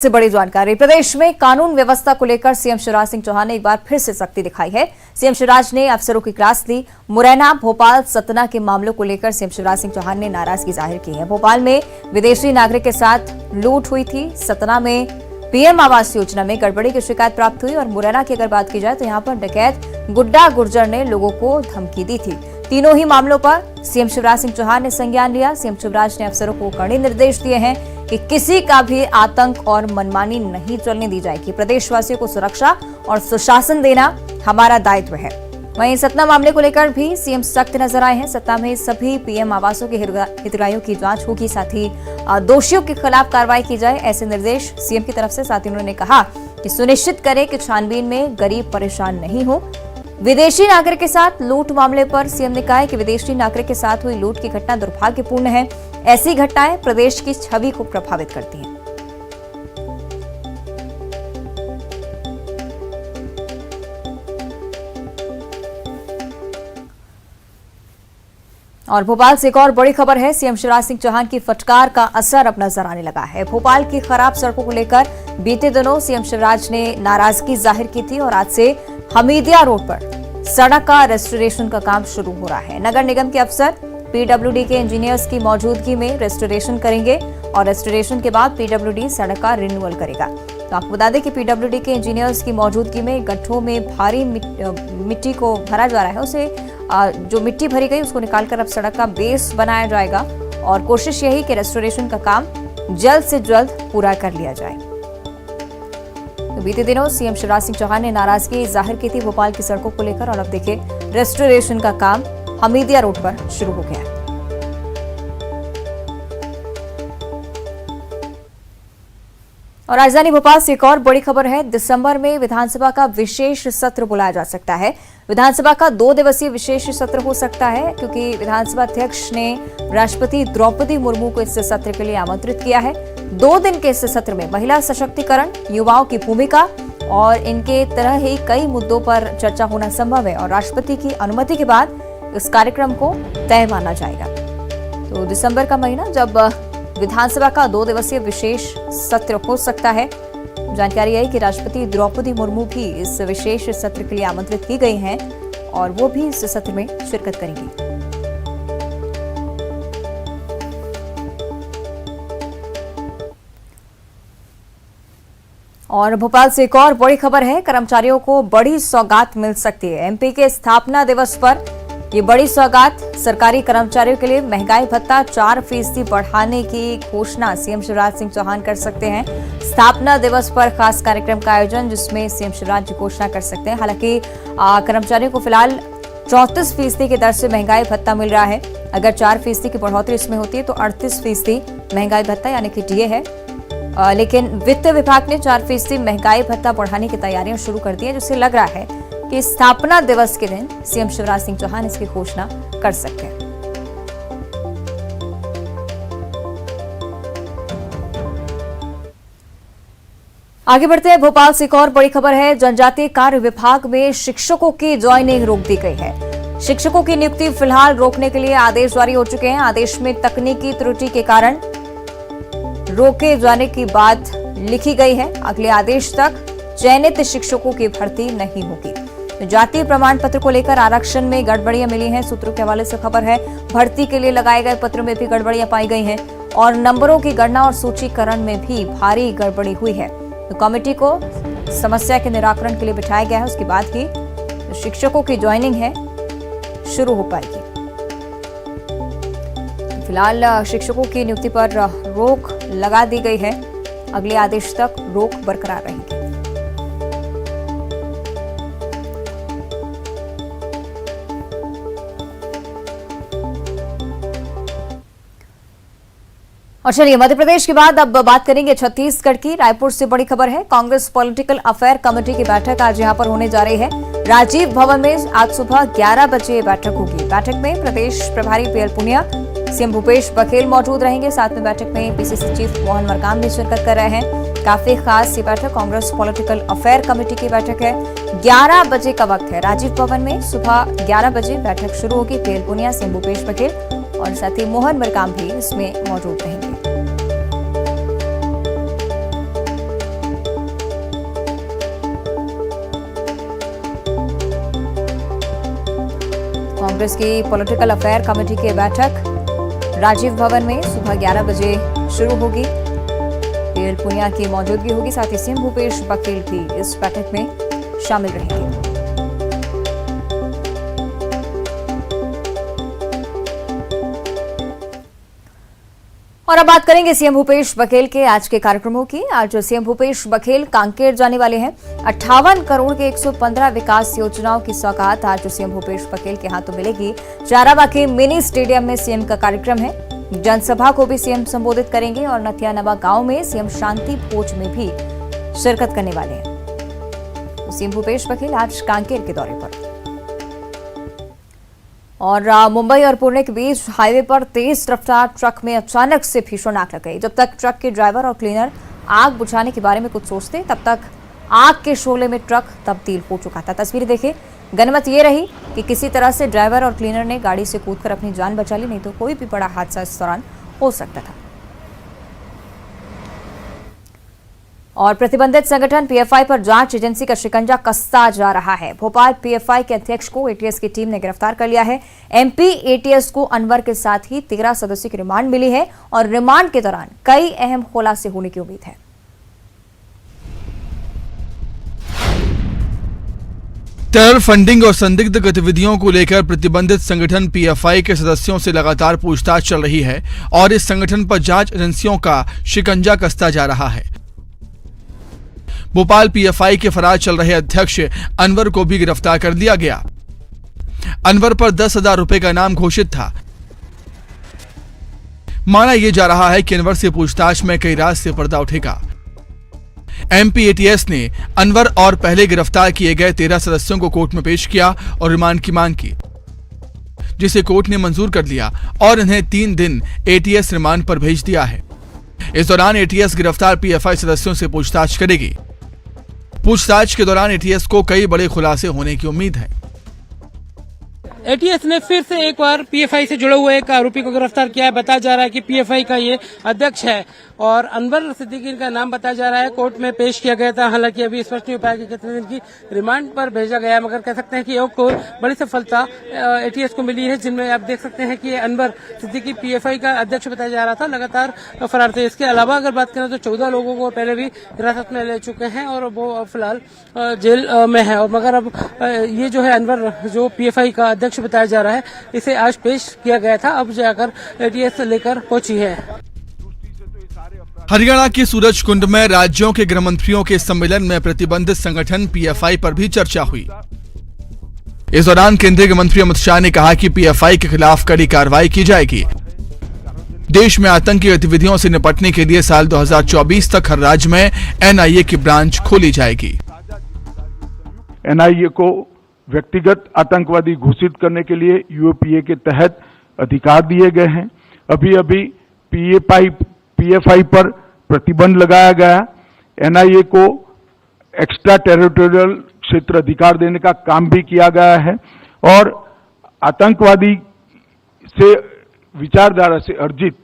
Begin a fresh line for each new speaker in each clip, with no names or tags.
से बड़ी जानकारी। प्रदेश में कानून व्यवस्था को लेकर सीएम शिवराज सिंह चौहान ने एक बार फिर से सख्ती दिखाई है। सीएम शिवराज ने अफसरों की क्लास ली। मुरैना, भोपाल, सतना के मामलों को लेकर सीएम शिवराज सिंह चौहान ने नाराजगी जाहिर की है। भोपाल में विदेशी नागरिक के साथ लूट हुई थी। सतना में पीएम आवास योजना में गड़बड़ी की शिकायत प्राप्त हुई और मुरैना की अगर बात की जाए तो यहाँ पर डकैत गुड्डा गुर्जर ने लोगों को धमकी दी थी। तीनों ही मामलों पर सीएम शिवराज सिंह चौहान ने संज्ञान लिया। सीएम शिवराज ने अफसरों को कड़े निर्देश दिए हैं कि किसी का भी आतंक और मनमानी नहीं चलने दी जाएगी। प्रदेशवासियों को सुरक्षा और सुशासन देना हमारा दायित्व है। वहीं सतना मामले को लेकर भी सीएम सख्त नजर आए हैं। सतना में सभी पीएम आवासों के हितग्राहियों की जांच होगी, साथ ही दोषियों के खिलाफ कार्रवाई की जाए, ऐसे निर्देश सीएम की तरफ से। साथ ही उन्होंने कहा कि सुनिश्चित करें कि छानबीन में गरीब परेशान नहीं हो। विदेशी नागरिक के साथ लूट मामले पर सीएम ने कहा है कि विदेशी नागरिक के साथ हुई लूट की घटना दुर्भाग्यपूर्ण है। ऐसी घटनाएं प्रदेश की छवि को प्रभावित करती हैं। और भोपाल से एक और बड़ी खबर है। सीएम शिवराज सिंह चौहान की फटकार का असर अब नजर आने लगा है। भोपाल की खराब सड़कों को लेकर बीते दिनों सीएम शिवराज ने नाराजगी जाहिर की थी और आज से हमीदिया रोड पर सड़क का रेस्टोरेशन का काम शुरू हो रहा है। नगर निगम के अफसर पीडब्ल्यूडी के इंजीनियर्स की मौजूदगी में रेस्टोरेशन करेंगे और रेस्टोरेशन के बाद पीडब्ल्यूडी सड़क का रिन्यूअल करेगा। तो आपको बता दें कि पीडब्ल्यूडी के इंजीनियर्स की मौजूदगी में गड्ढों में भारी मिट्टी को भरा जा रहा है। उसे जो मिट्टी भरी गई उसको निकालकर अब सड़क का बेस बनाया जाएगा और कोशिश यही कि रेस्टोरेशन का काम जल्द से जल्द पूरा कर लिया जाए। तो बीते दिनों सीएम शिवराज सिंह चौहान ने नाराजगी जाहिर की थी भोपाल की सड़कों को लेकर और अब देखिए रेस्टोरेशन का काम हमीदिया रोड पर शुरू हो गया है। और राजधानी भोपाल से एक और बड़ी खबर है। दिसंबर में विधानसभा का विशेष सत्र बुलाया जा सकता है। विधानसभा का 2 दिवसीय विशेष सत्र हो सकता है क्योंकि विधानसभा अध्यक्ष ने राष्ट्रपति द्रौपदी मुर्मू को इस सत्र के लिए आमंत्रित किया है। 2 दिन के इस सत्र में महिला सशक्तिकरण, युवाओं की भूमिका और इनके तरह ही कई मुद्दों पर चर्चा होना संभव है और राष्ट्रपति की अनुमति के बाद इस कार्यक्रम को तय माना जाएगा। तो दिसंबर का महीना जब विधानसभा का 2 दिवसीय विशेष सत्र हो सकता है। जानकारी है कि राष्ट्रपति द्रौपदी मुर्मू भी इस विशेष सत्र के लिए आमंत्रित की गई हैं और वो भी इस सत्र में शिरकत करेंगी। और भोपाल से एक और बड़ी खबर है। कर्मचारियों को बड़ी सौगात मिल सकती है। एमपी के स्थापना दिवस पर ये बड़ी सौगात सरकारी कर्मचारियों के लिए महंगाई भत्ता 4% बढ़ाने की घोषणा सीएम शिवराज सिंह चौहान कर सकते हैं। स्थापना दिवस पर खास कार्यक्रम का आयोजन जिसमें सीएम शिवराज जी घोषणा कर सकते हैं। हालांकि कर्मचारियों को फिलहाल 34% की दर से महंगाई भत्ता मिल रहा है। अगर 4% की बढ़ोतरी इसमें होती है तो 38% महंगाई भत्ता यानी कि डीए है। लेकिन वित्त विभाग ने 4% महंगाई भत्ता बढ़ाने की तैयारियां शुरू कर दी है, जिससे लग रहा है कि स्थापना दिवस के दिन सीएम शिवराज सिंह चौहान इसकी घोषणा कर सकते हैं। आगे बढ़ते हैं। भोपाल से एक और बड़ी खबर है। जनजातीय कार्य विभाग में शिक्षकों की ज्वाइनिंग रोक दी गई है। शिक्षकों की नियुक्ति फिलहाल रोकने के लिए आदेश जारी हो चुके हैं। आदेश में तकनीकी त्रुटि के कारण रोके जाने की बात लिखी गई है। अगले आदेश तक चयनित शिक्षकों की भर्ती नहीं होगी। जातीय प्रमाण पत्र को लेकर आरक्षण में गड़बड़ियां मिली हैं। सूत्रों के हवाले से खबर है भर्ती के लिए लगाए गए पत्र में भी गड़बड़ियां पाई गई हैं और नंबरों की गणना और सूचीकरण में भी भारी गड़बड़ी हुई है। तो कमेटी को समस्या के निराकरण के लिए बिठाया गया है। उसके बाद ही शिक्षकों की ज्वाइनिंग है शुरू हो पाएगी। फिलहाल शिक्षकों की नियुक्ति पर रोक लगा दी गई है। अगले आदेश तक रोक बरकरार रहेगी। और चलिए मध्य प्रदेश के बाद अब बात करेंगे छत्तीसगढ़ की। रायपुर से बड़ी खबर है। कांग्रेस पॉलिटिकल अफेयर कमेटी की बैठक आज यहां पर होने जा रही है। राजीव भवन में आज सुबह 11 बजे बैठक होगी। बैठक में प्रदेश प्रभारी पीएल पुनिया, सीएम भूपेश बघेल मौजूद रहेंगे। साथ में बैठक में पीसीसी चीफ मोहन मरकाम भी शिरकत कर रहे हैं। काफी खास ये बैठक कांग्रेस पॉलिटिकल अफेयर कमेटी की बैठक है। 11 बजे का वक्त है। राजीव भवन में सुबह 11 बजे बैठक शुरू होगी। पीएल पुनिया, सीएम भूपेश बघेल और साथ ही मोहन मरकाम भी इसमें मौजूद रहेंगे। कांग्रेस की पॉलिटिकल अफेयर कमेटी की बैठक राजीव भवन में सुबह 11 बजे शुरू होगी। पीएल पुनिया की मौजूदगी होगी, साथ ही सीएम भूपेश बघेल भी इस बैठक में शामिल रहेंगे। और अब बात करेंगे सीएम भूपेश बघेल के आज के कार्यक्रमों की। आज सीएम भूपेश बघेल कांकेर जाने वाले हैं। 58 करोड़ के 115 विकास योजनाओं की सौगात आज सीएम भूपेश बघेल के हाथों मिलेगी। चाराबा के मिनी स्टेडियम में सीएम का कार्यक्रम है। जनसभा को भी सीएम संबोधित करेंगे और नथियानवा गांव में सीएम शांति भोज में भी शिरकत करने वाले हैं। सीएम भूपेश बघेल आज कांकेर के दौरे पर। और मुंबई और पुणे के बीच हाईवे पर तेज रफ्तार ट्रक में अचानक से भीषण आग लग गई। जब तक ट्रक के ड्राइवर और क्लीनर आग बुझाने के बारे में कुछ सोचते, तब तक आग के शोले में ट्रक तब्दील हो चुका था। तस्वीर देखें। गनीमत ये रही कि किसी तरह से ड्राइवर और क्लीनर ने गाड़ी से कूदकर अपनी जान बचा ली, नहीं तो कोई भी बड़ा हादसा इस दौरान हो सकता था। और प्रतिबंधित संगठन पीएफआई पर जांच एजेंसी का शिकंजा कसता जा रहा है। भोपाल पीएफआई के अध्यक्ष को एटीएस की टीम ने गिरफ्तार कर लिया है। एमपी एटीएस को अनवर के साथ ही 13 सदस्यों की रिमांड मिली है और रिमांड के दौरान कई अहम खुलासे होने की उम्मीद है।
टेरर फंडिंग और संदिग्ध गतिविधियों को लेकर प्रतिबंधित संगठन पीएफआई के सदस्यों से लगातार पूछताछ चल रही है और इस संगठन पर जांच एजेंसियों का शिकंजा कसता जा रहा है। भोपाल पीएफआई के फरार चल रहे अध्यक्ष अनवर को भी गिरफ्तार कर लिया गया। अनवर पर 10,000 रुपए का इनाम घोषित था। माना यह जा रहा है कि अनवर से पूछताछ में कई राज से पर्दा उठेगा। एमपी एटीएस ने अनवर और पहले गिरफ्तार किए गए 13 सदस्यों को कोर्ट में पेश किया और रिमांड की मांग की, जिसे कोर्ट ने मंजूर कर लिया और इन्हें 3 दिन एटीएस रिमांड पर भेज दिया है। इस दौरान एटीएस गिरफ्तार पीएफआई सदस्यों से पूछताछ करेगी। पूछताछ के दौरान एटीएस को कई बड़े खुलासे होने की उम्मीद है।
एटीएस ने फिर से एक बार पीएफआई से जुड़े हुए एक आरोपी को गिरफ्तार किया है। बताया जा रहा है कि पीएफआई का ये अध्यक्ष है और अनवर सिद्दीकी का नाम बताया जा रहा है। कोर्ट में पेश किया गया था, हालांकि अभी स्पष्ट नहीं हो पाया कि कितने दिन की रिमांड पर भेजा गया है, मगर कह सकते हैं कि एक बड़ी सफलता एटीएस को मिली है, जिनमें आप देख सकते हैं कि अनवर सिद्दीकी पीएफआई का अध्यक्ष बताया जा रहा था, लगातार फरार थे। इसके अलावा अगर बात करें तो 14 लोगों को पहले भी हिरासत में ले चुके हैं और वो फिलहाल जेल में है। और मगर अब ये जो है अनवर, जो पीएफआई का अध्यक्ष बताया जा रहा है, इसे आज पेश किया गया था, अब जाकर एटीएस लेकर पहुंची है।
हरियाणा के सूरजकुंड में राज्यों के गृह मंत्रियों के सम्मेलन में प्रतिबंधित संगठन पीएफआई पर भी चर्चा हुई। इस दौरान केंद्रीय गृह मंत्री अमित शाह ने कहा कि पीएफआई के खिलाफ कड़ी कार्रवाई की जाएगी। देश में आतंकी गतिविधियों से निपटने के लिए साल 2024 तक हर राज्य में एनआईए की ब्रांच खोली जाएगी।
एनआईए को व्यक्तिगत आतंकवादी घोषित करने के लिए यूएपीए के तहत अधिकार दिए गए हैं। अभी अभी पीएफआई पर प्रतिबंध लगाया गया। एनआईए को एक्स्ट्रा टेरिटोरियल क्षेत्र अधिकार देने का काम भी किया गया है और आतंकवादी से विचारधारा से अर्जित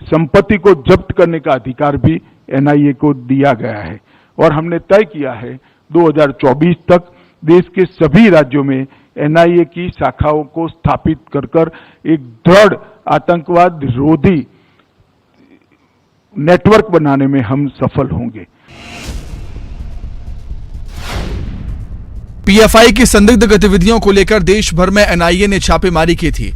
संपत्ति को जब्त करने का अधिकार भी एनआईए को दिया गया है। और हमने तय किया है 2024 तक देश के सभी राज्यों में एनआईए की शाखाओं को स्थापित कर एक दृढ़ आतंकवाद विरोधी नेटवर्क बनाने में हम सफल होंगे।
पीएफआई की संदिग्ध गतिविधियों को लेकर देश भर में एनआईए ने छापेमारी की थी।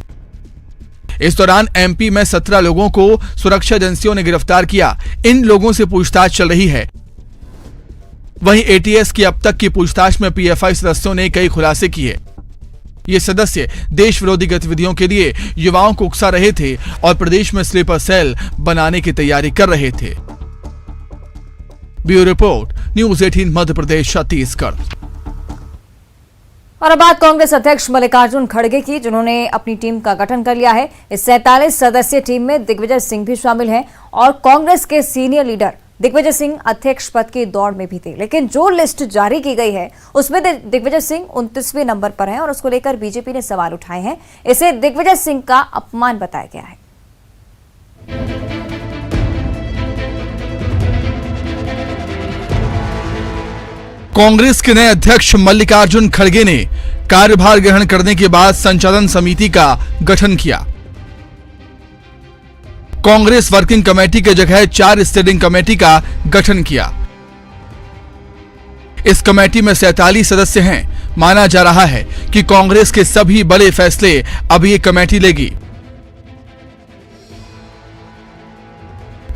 इस दौरान एमपी में 17 लोगों को सुरक्षा एजेंसियों ने गिरफ्तार किया। इन लोगों से पूछताछ चल रही है। वहीं एटीएस की अब तक की पूछताछ में पीएफआई सदस्यों ने कई खुलासे किए। ये सदस्य देश विरोधी गतिविधियों के लिए युवाओं को उकसा रहे थे और प्रदेश में स्लीपर सेल बनाने की तैयारी कर रहे थे। Bureau report, news 18 Madhya Pradesh Chhattisgarh.
और अब बात कांग्रेस अध्यक्ष मल्लिकार्जुन खड़गे की, जिन्होंने अपनी टीम का गठन कर लिया है। इस 47 सदस्यीय टीम में दिग्विजय सिंह भी शामिल हैं और कांग्रेस के सीनियर लीडर दिग्विजय सिंह अध्यक्ष पद की दौड़ में भी थे, लेकिन जो लिस्ट जारी की गई है उसमें दिग्विजय सिंह 29वें नंबर पर हैं और उसको लेकर बीजेपी ने सवाल उठाए हैं। इसे दिग्विजय सिंह का अपमान बताया गया है।
कांग्रेस के नए अध्यक्ष मल्लिकार्जुन खड़गे ने कार्यभार ग्रहण करने के बाद संचालन समिति का गठन किया। कांग्रेस वर्किंग कमेटी के जगह 4 स्टैंडिंग कमेटी का गठन किया। इस कमेटी में 47 सदस्य हैं। माना जा रहा है कि कांग्रेस के सभी बड़े फैसले अब ये कमेटी लेगी।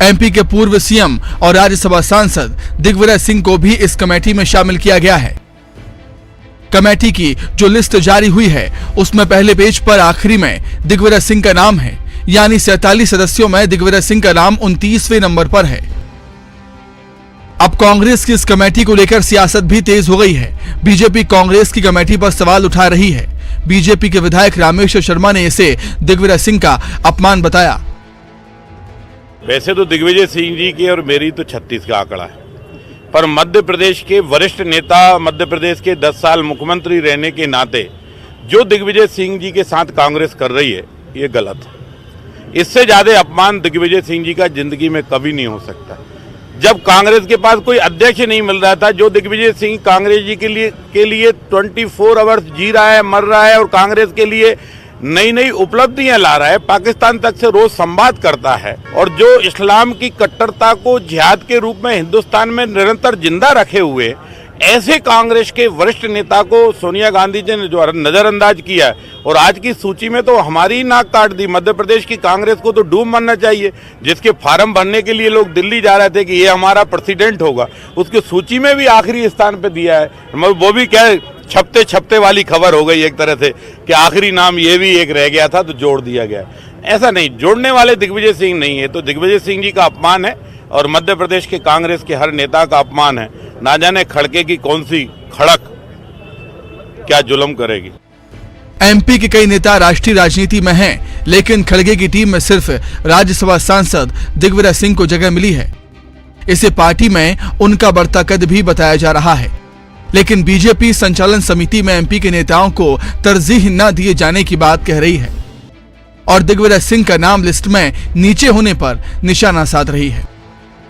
एमपी के पूर्व सीएम और राज्यसभा सांसद दिग्विजय सिंह को भी इस कमेटी में शामिल किया गया है। कमेटी की जो लिस्ट जारी हुई है उसमें पहले पेज पर आखिरी में दिग्विजय सिंह का नाम है, यानी 47 सदस्यों में दिग्विजय सिंह का नाम 29वें नंबर पर है। अब कांग्रेस की इस कमेटी को लेकर सियासत भी तेज हो गई है। बीजेपी कांग्रेस की कमेटी पर सवाल उठा रही है। बीजेपी के विधायक रामेश्वर शर्मा ने इसे दिग्विजय सिंह का अपमान बताया।
वैसे तो दिग्विजय सिंह जी की और मेरी तो 36 का आंकड़ा है, पर मध्य प्रदेश के वरिष्ठ नेता, मध्य प्रदेश के 10 साल मुख्यमंत्री रहने के नाते जो दिग्विजय सिंह जी के साथ कांग्रेस कर रही है ये गलत है। इससे ज्यादा अपमान दिग्विजय सिंह जी का जिंदगी में कभी नहीं हो सकता। जब कांग्रेस के पास कोई अध्यक्ष नहीं मिल रहा था, जो दिग्विजय सिंह कांग्रेस जी के लिए 24 आवर्स जी रहा है, मर रहा है और कांग्रेस के लिए नई नई उपलब्धियां ला रहा है, पाकिस्तान तक से रोज संवाद करता है और जो इस्लाम की कट्टरता को जिहाद के रूप में हिंदुस्तान में निरंतर जिंदा रखे हुए ऐसे कांग्रेस के वरिष्ठ नेता को सोनिया गांधी जी ने जो नजरअंदाज किया है और आज की सूची में तो हमारी ही नाक काट दी। मध्य प्रदेश की कांग्रेस को तो डूब मरना चाहिए। जिसके फार्म भरने के लिए लोग दिल्ली जा रहे थे कि ये हमारा प्रेसिडेंट होगा, उसकी सूची में भी आखिरी स्थान पे दिया है। मतलब वो भी क्या छपते छपते वाली खबर हो गई एक तरह से कि आखिरी नाम ये भी एक रह गया था तो जोड़ दिया गया। ऐसा नहीं, जोड़ने वाले दिग्विजय सिंह नहीं है, तो दिग्विजय सिंह जी का अपमान है और मध्य प्रदेश के कांग्रेस के हर नेता का अपमान है। ना जाने खड़के की कौन सी खड़क क्या जुल्म करेगी।
एमपी के कई नेता राष्ट्रीय राजनीति में हैं, लेकिन खड़गे की टीम में सिर्फ राज्यसभा सांसद दिग्विजय सिंह को जगह मिली है। इसे पार्टी में उनका बढ़ता कद भी बताया जा रहा है। लेकिन बीजेपी संचालन समिति में एमपी के नेताओं को तरजीह न दिए जाने की बात कह रही है और दिग्विजय सिंह का नाम लिस्ट में नीचे होने पर निशाना साध रही है।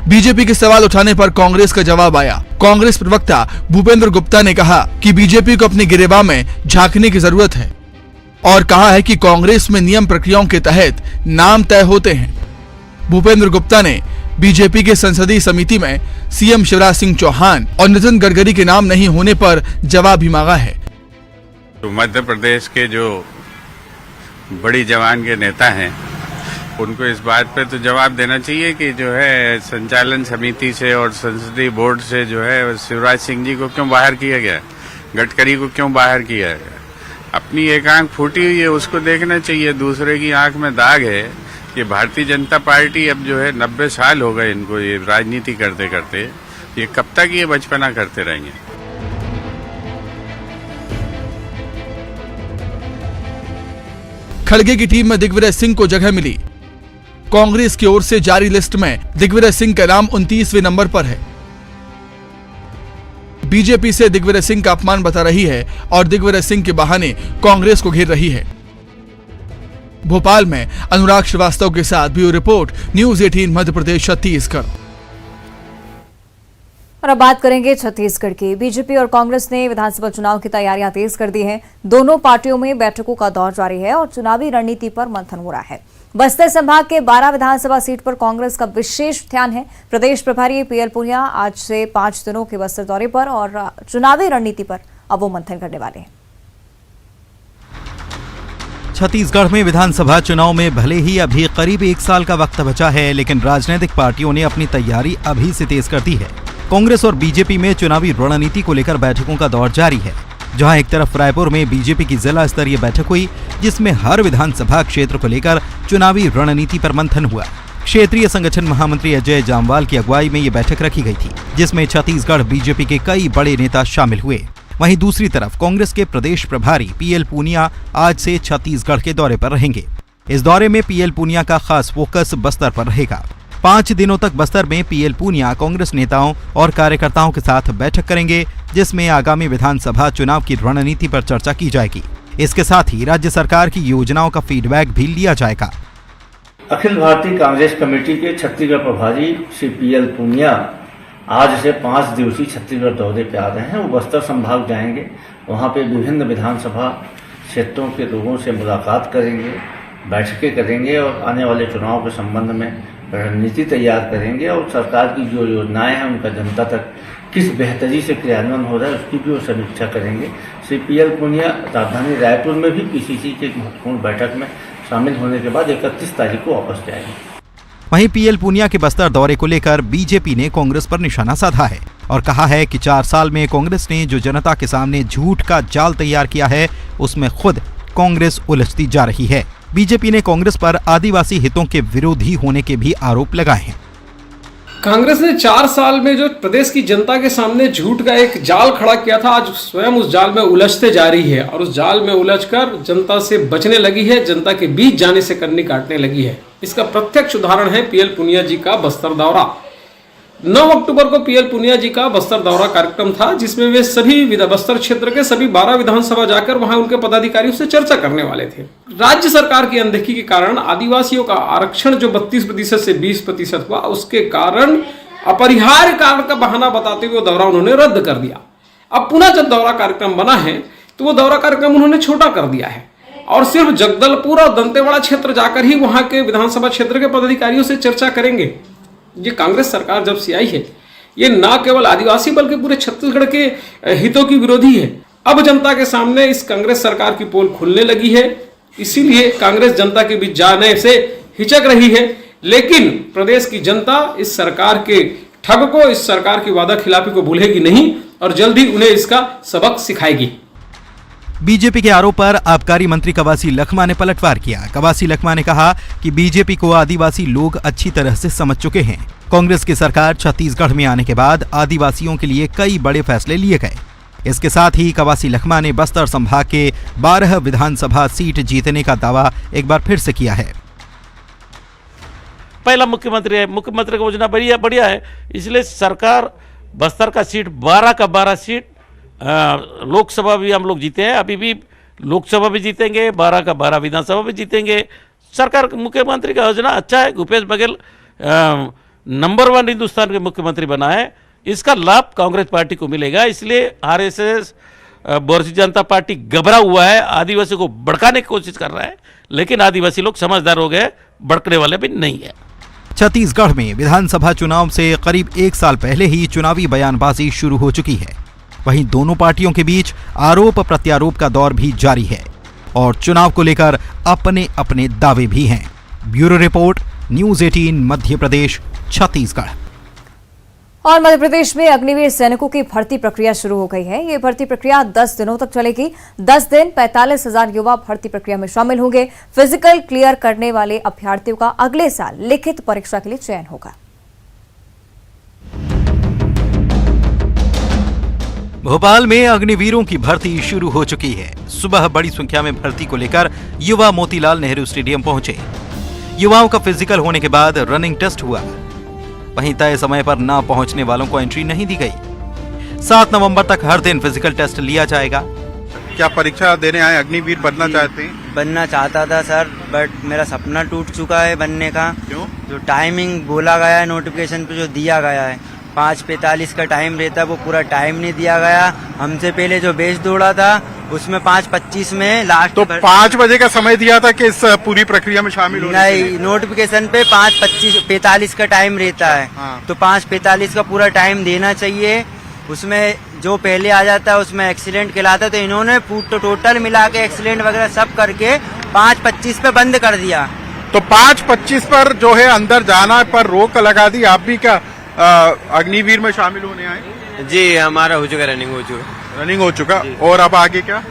बीजेपी के सवाल उठाने पर कांग्रेस का जवाब आया। कांग्रेस प्रवक्ता भूपेंद्र गुप्ता ने कहा कि बीजेपी को अपनी गिरेबान में झांकने की जरूरत है और कहा है कि कांग्रेस में नियम प्रक्रियाओं के तहत नाम तय होते हैं। भूपेंद्र गुप्ता ने बीजेपी के संसदीय समिति में सीएम शिवराज सिंह चौहान और नितिन गडकरी के नाम नहीं होने पर जवाब भी मांगा है।
तो मध्य प्रदेश के जो बड़ी जवान के नेता हैं उनको इस बात पे तो जवाब देना चाहिए कि जो है संचालन समिति से और संसदीय बोर्ड से जो है शिवराज सिंह जी को क्यों बाहर किया गया, गडकरी को क्यों बाहर किया गया। अपनी एक आंख फूटी हुई है उसको देखना चाहिए, दूसरे की आंख में दाग है। ये भारतीय जनता पार्टी अब जो है 90 साल हो गए इनको ये राजनीति करते करते, ये कब तक ये बचपना करते रहेंगे।
खड़गे की टीम में दिग्विजय सिंह को जगह मिली। कांग्रेस की ओर से जारी लिस्ट में दिग्विजय सिंह का नाम 29वें नंबर पर है। बीजेपी से दिग्विजय सिंह का अपमान बता रही है और दिग्विजय सिंह के बहाने कांग्रेस को घेर रही है। भोपाल में अनुराग श्रीवास्तव के साथ bureau report, news 18 Madhya Pradesh Chhattisgarh.
और अब बात करेंगे छत्तीसगढ़ की। बीजेपी और कांग्रेस ने विधानसभा चुनाव की तैयारियां तेज कर दी हैं। दोनों पार्टियों में बैठकों का दौर जारी है और चुनावी रणनीति पर मंथन हो रहा है। बस्तर संभाग के 12 विधानसभा सीट पर कांग्रेस का विशेष ध्यान है। प्रदेश प्रभारी पीएल पुनिया आज से 5 दिनों के बस्तर दौरे पर और चुनावी रणनीति पर अब वो मंथन करने वाले हैं।
छत्तीसगढ़ में विधानसभा चुनाव में भले ही अभी करीब 1 साल का वक्त बचा है, लेकिन राजनीतिक पार्टियों ने अपनी तैयारी अभी से तेज कर दी है। कांग्रेस और बीजेपी में चुनावी रणनीति को लेकर बैठकों का दौर जारी है। जहां एक तरफ रायपुर में बीजेपी की जिला स्तरीय बैठक हुई, जिसमें हर विधानसभा क्षेत्र को लेकर चुनावी रणनीति पर मंथन हुआ। क्षेत्रीय संगठन महामंत्री अजय जामवाल की अगुवाई में ये बैठक रखी गई थी, जिसमें छत्तीसगढ़ बीजेपी के कई बड़े नेता शामिल हुए। वहीं दूसरी तरफ कांग्रेस के प्रदेश प्रभारी पीएल पुनिया आज से छत्तीसगढ़ के दौरे पर रहेंगे। इस दौरे में पीएल पुनिया का खास फोकस बस्तर पर रहेगा। 5 दिनों तक बस्तर में पीएल पुनिया कांग्रेस नेताओं और कार्यकर्ताओं के साथ बैठक करेंगे, जिसमें आगामी विधानसभा चुनाव की रणनीति पर चर्चा की जाएगी। इसके साथ ही राज्य सरकार की योजनाओं का फीडबैक भी लिया जाएगा।
अखिल भारतीय कांग्रेस कमेटी के छत्तीसगढ़ प्रभारी श्री पीएल पुनिया आज से 5 दिवसीय छत्तीसगढ़ दौरे पे आ रहे हैं। वो बस्तर संभाग जाएंगे, वहाँ पे विभिन्न विधानसभा क्षेत्रों के लोगों से मुलाकात करेंगे, बैठकें करेंगे और आने वाले चुनाव के संबंध में रणनीति तैयार करेंगे और सरकार की जो योजनाएं हैं उनका जनता तक किस बेहतरी से क्रियान्वयन हो रहा है उसकी भी वो समीक्षा करेंगे। श्री पीएल पुनिया राजधानी रायपुर में भी पीसीसी की एक महत्वपूर्ण बैठक में शामिल होने के बाद 31 तारीख को वापस जाएंगे।
वहीं पीएल पूनिया के बस्तर दौरे को लेकर बीजेपी ने कांग्रेस पर निशाना साधा है और कहा है कि 4 साल में कांग्रेस ने जो जनता के सामने झूठ का जाल तैयार किया है उसमें खुद कांग्रेस उलझती जा रही है। बीजेपी ने कांग्रेस पर आदिवासी हितों के विरोधी होने के भी आरोप लगाए हैं।
कांग्रेस ने 4 साल में जो प्रदेश की जनता के सामने झूठ का एक जाल खड़ा किया था, आज स्वयं उस जाल में उलझते जा रही है और उस जाल में उलझकर जनता से बचने लगी है, जनता के बीच जाने से कन्नी काटने लगी है। इसका प्रत्यक्ष उदाहरण है पीएल पुनिया जी का बस्तर दौरा। 9 अक्टूबर को पीएल पुनिया जी का बस्तर दौरा कार्यक्रम था, जिसमें वे सभी बस्तर क्षेत्र के सभी 12 विधानसभा जाकर वहां उनके पदाधिकारियों से चर्चा करने वाले थे। राज्य सरकार की अनदेखी के कारण आदिवासियों का आरक्षण जो 32% से 20% हुआ, उसके कारण अपरिहार्य कारण का बहाना बताते हुए दौरा उन्होंने रद्द कर दिया। अब पुनः जब दौरा कार्यक्रम बना है तो वो दौरा कार्यक्रम उन्होंने छोटा कर दिया है और सिर्फ जगदलपुर और दंतेवाड़ा क्षेत्र जाकर ही वहां के विधानसभा क्षेत्र के पदाधिकारियों से चर्चा करेंगे। ये कांग्रेस सरकार जब से आई है, ये ना केवल आदिवासी बल्कि पूरे छत्तीसगढ़ के हितों की विरोधी है। अब जनता के सामने इस कांग्रेस सरकार की पोल खुलने लगी है, इसीलिए कांग्रेस जनता के बीच जाने से हिचक रही है। लेकिन प्रदेश की जनता इस सरकार के ठग को, इस सरकार की वादा खिलाफी को भूलेगी नहीं और जल्द ही उन्हें इसका सबक सिखाएगी।
बीजेपी के आरोप पर आबकारी मंत्री कवासी लखमा ने पलटवार किया। कवासी लखमा ने कहा कि बीजेपी को आदिवासी लोग अच्छी तरह से समझ चुके हैं। कांग्रेस की सरकार छत्तीसगढ़ में आने के बाद आदिवासियों के लिए कई बड़े फैसले लिए गए। इसके साथ ही कवासी लखमा ने बस्तर संभाग के 12 विधानसभा सीट जीतने का दावा एक बार फिर से किया है।
पहला मुख्यमंत्री है, मुख्यमंत्री का योजना बढ़िया है, इसलिए सरकार बस्तर का सीट 12 का 12 सीट, लोकसभा भी हम लोग जीते हैं, अभी भी लोकसभा भी जीतेंगे, 12 का 12 विधानसभा भी जीतेंगे। सरकार मुख्यमंत्री का योजना अच्छा है। भूपेश बघेल नंबर 1 हिंदुस्तान के मुख्यमंत्री बना है, इसका लाभ कांग्रेस पार्टी को मिलेगा। इसलिए आरएसएस भारतीय जनता पार्टी घबरा हुआ है, आदिवासी को भड़काने की कोशिश कर रहा है, लेकिन आदिवासी लोग समझदार हो गए, भड़कने वाले भी नहीं है।
छत्तीसगढ़ में विधानसभा चुनाव से करीब 1 साल पहले ही चुनावी बयानबाजी शुरू हो चुकी है। वहीं दोनों पार्टियों के बीच आरोप प्रत्यारोप का दौर भी जारी है और चुनाव को लेकर अपने अपने दावे भी हैं। Bureau report, news 18 Madhya Pradesh, Chhattisgarh.
और मध्य प्रदेश में अग्निवीर सैनिकों की भर्ती प्रक्रिया शुरू हो गई है। ये भर्ती प्रक्रिया 10 दिनों तक चलेगी। 10 दिन 45,000 युवा भर्ती प्रक्रिया में शामिल होंगे। फिजिकल क्लियर करने वाले अभ्यर्थियों का अगले साल लिखित परीक्षा के लिए चयन होगा।
भोपाल में अग्निवीरों की भर्ती शुरू हो चुकी है। सुबह बड़ी संख्या में भर्ती को लेकर युवा मोतीलाल नेहरू स्टेडियम पहुंचे। युवाओं का फिजिकल होने के बाद रनिंग टेस्ट हुआ। वहीं तय समय पर न पहुंचने वालों को एंट्री नहीं दी गई। 7 नवंबर तक हर दिन फिजिकल टेस्ट लिया जाएगा।
क्या परीक्षा देने आए अग्निवीर बनना चाहते हैं?
बनना चाहता था सर, बट मेरा सपना टूट चुका है बनने का।
क्यों?
जो टाइमिंग बोला गया है नोटिफिकेशन पे, जो दिया गया है 5:45 का टाइम रहता है, वो पूरा टाइम नहीं दिया गया। हमसे पहले जो बेच दौड़ा था उसमें 5:25 में लास्ट।
तो 5 बजे का समय दिया था कि इस पूरी प्रक्रिया में शामिल होने के लिए?
नहीं, नोटिफिकेशन पे 5:45 का टाइम रहता है।
हाँ।
तो 5:45 का पूरा टाइम देना चाहिए। उसमें जो पहले आ जाता है उसमें एक्सीडेंट कहलाता है, तो इन्होंने टोटल मिला के एक्सीडेंट वगैरह सब करके 5:25 पे बंद कर दिया।
तो 5:25 पर जो है अंदर जाना पर रोक लगा दी। आप भी क्या अग्निवीर में शामिल होने आए?
जी, हमारा हो चुका, रनिंग हो चुका।
रनिंग हो चुका। और अब आगे क्या?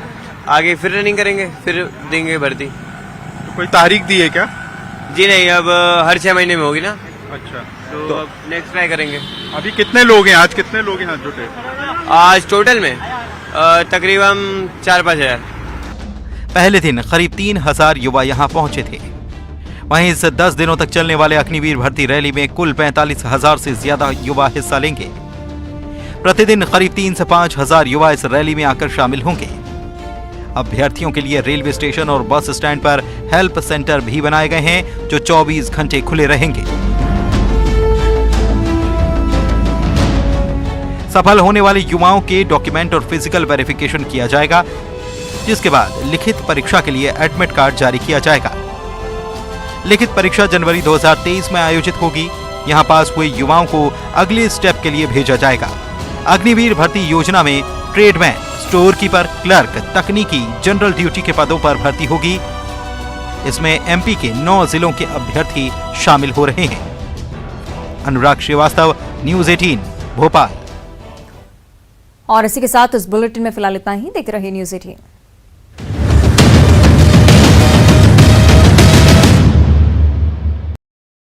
आगे फिर रनिंग करेंगे, फिर देंगे भर्ती।
तो कोई तारीख दी है क्या?
जी नहीं, अब हर 6 महीने में होगी ना।
अच्छा,
तो अब नेक्स्ट ट्राई करेंगे।
अभी कितने लोग हैं? आज कितने लोग हैं जुटे?
आज टोटल में तकरीबन 4-5 हजार।
पहले दिन करीब 3,000 युवा यहां पहुंचे थे। वहीं इस 10 दिनों तक चलने वाले अग्निवीर भर्ती रैली में कुल 45,000 से ज्यादा युवा हिस्सा लेंगे। प्रतिदिन करीब 3 से 5,000 युवा इस रैली में आकर शामिल होंगे। अभ्यर्थियों के लिए रेलवे स्टेशन और बस स्टैंड पर हेल्प सेंटर भी बनाए गए हैं, जो 24 घंटे खुले रहेंगे। सफल होने वाले युवाओं के डॉक्यूमेंट और फिजिकल वेरिफिकेशन किया जाएगा, जिसके बाद लिखित परीक्षा के लिए एडमिट कार्ड जारी किया जाएगा। लिखित परीक्षा जनवरी 2023 में आयोजित होगी। यहां पास हुए युवाओं को अगले स्टेप के लिए भेजा जाएगा। अग्निवीर भर्ती योजना में ट्रेडमैन, स्टोर कीपर, क्लर्क, तकनीकी, जनरल ड्यूटी के पदों पर भर्ती होगी। इसमें एमपी के 9 जिलों के अभ्यर्थी शामिल हो रहे हैं। अनुराग श्रीवास्तव, न्यूज़ 18, भोपाल।
और इसी के साथ इस बुलेटिन में फिलहाल इतना ही। देखते रहिए न्यूज़ 18।